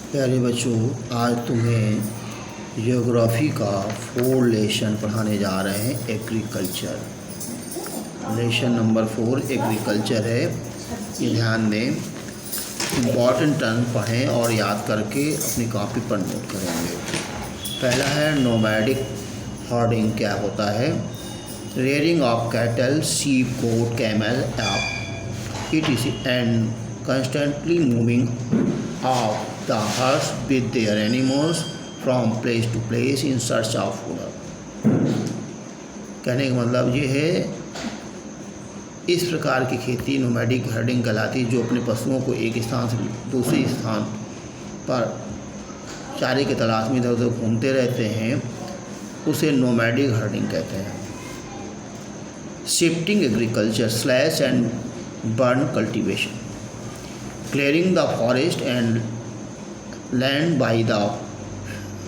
प्यारे बच्चों, आज तुम्हें ज्योग्राफी का 4 लेसन पढ़ाने जा रहे हैं। एग्रीकल्चर लेसन नंबर 4 एग्रीकल्चर है। ये ध्यान दें, इम्पॉर्टेंट टर्म पढ़ें और याद करके अपनी कॉपी पर नोट करेंगे। पहला है नोमैडिक हर्डिंग। क्या होता है? Rearing of cattle, sheep, goat, camel, etc. and constantly moving of the herds with their animals from place to place in search of food। कहने का मतलब ये है, इस प्रकार की खेती नोमैडिक हर्डिंग कहलाती है, जो अपने पशुओं को एक स्थान से दूसरे स्थान पर चारे की तलाश में इधर उधर घूमते रहते हैं, उसे नोमैडिक हर्डिंग कहते हैं। Shifting agriculture slash and burn cultivation, clearing the forest and land by the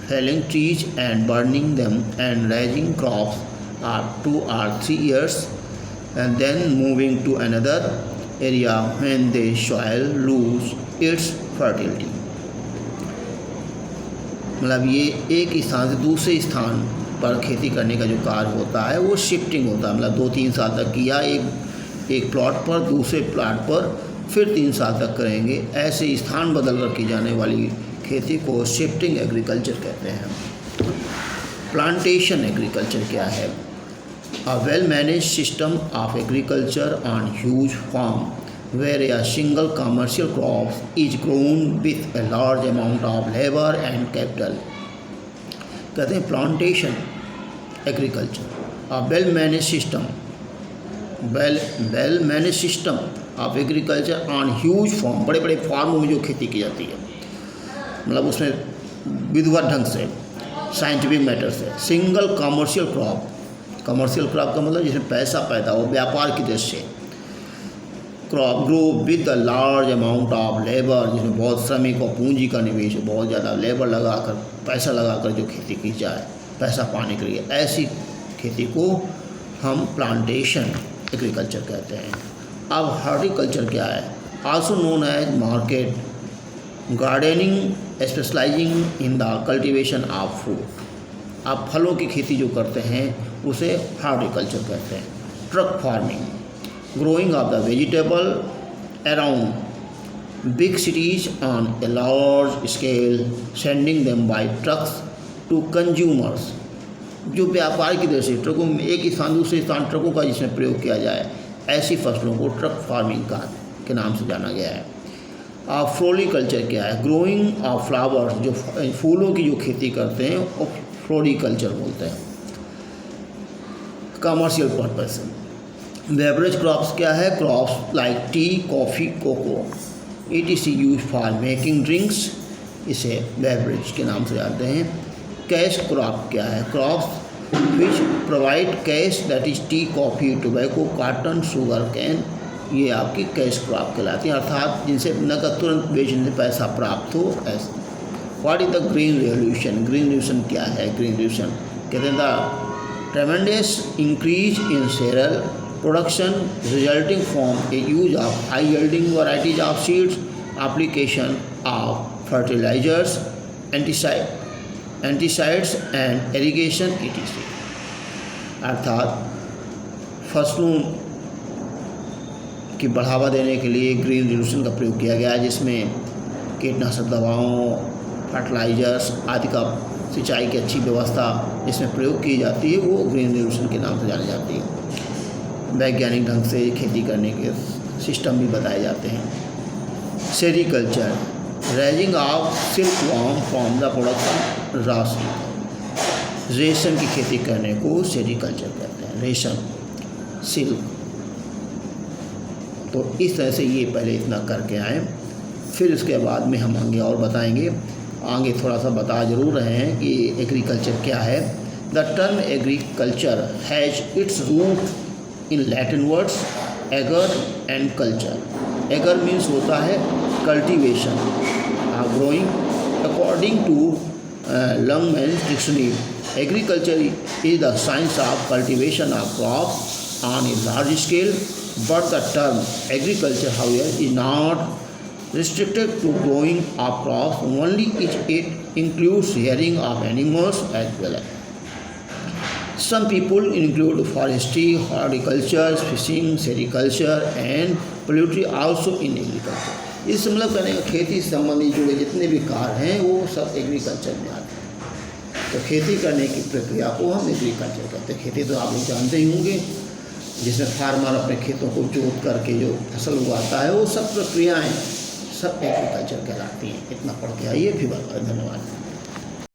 felling trees and burning them and raising crops up 2 or 3 years and then moving to another area when the soil lose its fertility। मतलब ये एक स्थान से दूसरे स्थान पर खेती करने का जो कार्य होता है वो शिफ्टिंग होता है। मतलब 2-3 साल तक किया एक प्लॉट पर, दूसरे प्लॉट पर फिर 3 साल तक करेंगे। ऐसे स्थान बदल कर की जाने वाली खेती को शिफ्टिंग एग्रीकल्चर कहते हैं। प्लांटेशन एग्रीकल्चर क्या है? A well manage system of agriculture on huge farm where a single commercial crop is grown with a large amount of labor and capital। कहते हैं plantation agriculture. A well manage system manage system of agriculture on huge farm, बड़े बड़े फार्मों में जो खेती की जाती है, मतलब उसमें विधिवत ढंग से, साइंटिफिक मैटर से। सिंगल कमर्शियल क्रॉप का मतलब जिसमें पैसा पैदा हो, व्यापार की दृष्टि से। Crop grow with the large amount of labour, जिसमें बहुत श्रमिक और पूंजी का निवेश हो, बहुत ज़्यादा लेबर लगाकर, पैसा लगाकर जो खेती की जाए पैसा पाने के लिए, ऐसी खेती को हम प्लांटेशन एग्रीकल्चर कहते हैं। अब हॉर्टिकल्चर क्या है? Also known as market gardening specializing in the cultivation of fruit. आप फलों की खेती जो करते हैं उसे हॉर्टिकल्चर कहते हैं। Truck farming, growing of the vegetable around big cities on a large scale, sending them by trucks to consumers. जो व्यापार की दृष्टि से ट्रकों में एक स्थान दूसरे स्थान ट्रकों का जिसमें प्रयोग किया जाए, ऐसी फसलों को ट्रक फार्मिंग के नाम से जाना गया है। फ्लोरिकल्चर क्या है? ग्रोइंग ऑफ फ्लावर्स, जो फूलों की जो खेती करते हैं वो फ्लोरिकल्चर बोलते हैं। Commercial purpose. बेवरेज क्रॉप्स क्या है? Crops like tea, coffee, cocoa etc use for making drinks, इसे बेवरेज के नाम से जानते हैं। कैश क्रॉप क्या है? Crops which provide cash, that is tea, coffee, tobacco, cotton, sugar cane, ये आपकी कैश क्रॉप कहलाती हैं, अर्थात जिनसे नकद तुरंत बेचने से पैसा प्राप्त हो, ऐसे। What is the green revolution? Green revolution क्या है? ग्रीन रेवोल्यूशन कहते हैं the ट्रेमेंडस increase in cereal production resulting from a use of high yielding varieties of seeds, application of fertilizers, एंटीसाइड्स एंड इरिगेशन etc। अर्थात फसलों की बढ़ावा देने के लिए ग्रीन रेवोल्यूशन का प्रयोग किया गया है, जिसमें कीटनाशक दवाओं, फर्टिलाइजर्स आदि का सिंचाई की अच्छी व्यवस्था जिसमें प्रयोग की जाती है, वो ग्रीन रेवोल्यूशन के नाम से जानी जाती है। वैज्ञानिक ढंग से खेती करने के सिस्टम भी बताए जाते हैं। Sericulture, raising of silk worm from the production raw silk. रेशम की खेती करने को सेरीकल्चर कहते हैं। रेशम, सिल्क। तो इस तरह से ये पहले इतना करके आए, फिर उसके बाद में हम आगे और बताएंगे। आगे थोड़ा सा बता जरूर रहे हैं कि एग्रीकल्चर क्या है। The term agriculture has its root in Latin words ager and culture. Ager means होता है cultivation, growing. According to Longman's dictionary, agriculture is the science of cultivation of crop on a large scale, but the term agriculture however is not restricted to growing of crops only it includes rearing of animals as well. Some people include forestry, horticulture, fishing, sericulture and poultry also in agriculture. इस मतलब कहने का खेती से संबंधित जुड़े जितने भी कार्य हैं वो सब एग्रीकल्चर में आते हैं। तो खेती करने की प्रक्रिया को हम एग्रीकल्चर कहते हैं। खेती तो आप लोग जानते ही होंगे, जिसमें फार्मर अपने खेतों को जोत करके जो फसल उगाता है वो सब प्रक्रियाएं सब एग्रीकल्चर कहलाती हैं। इतना पढ़ के आइए, फिर धन्यवाद।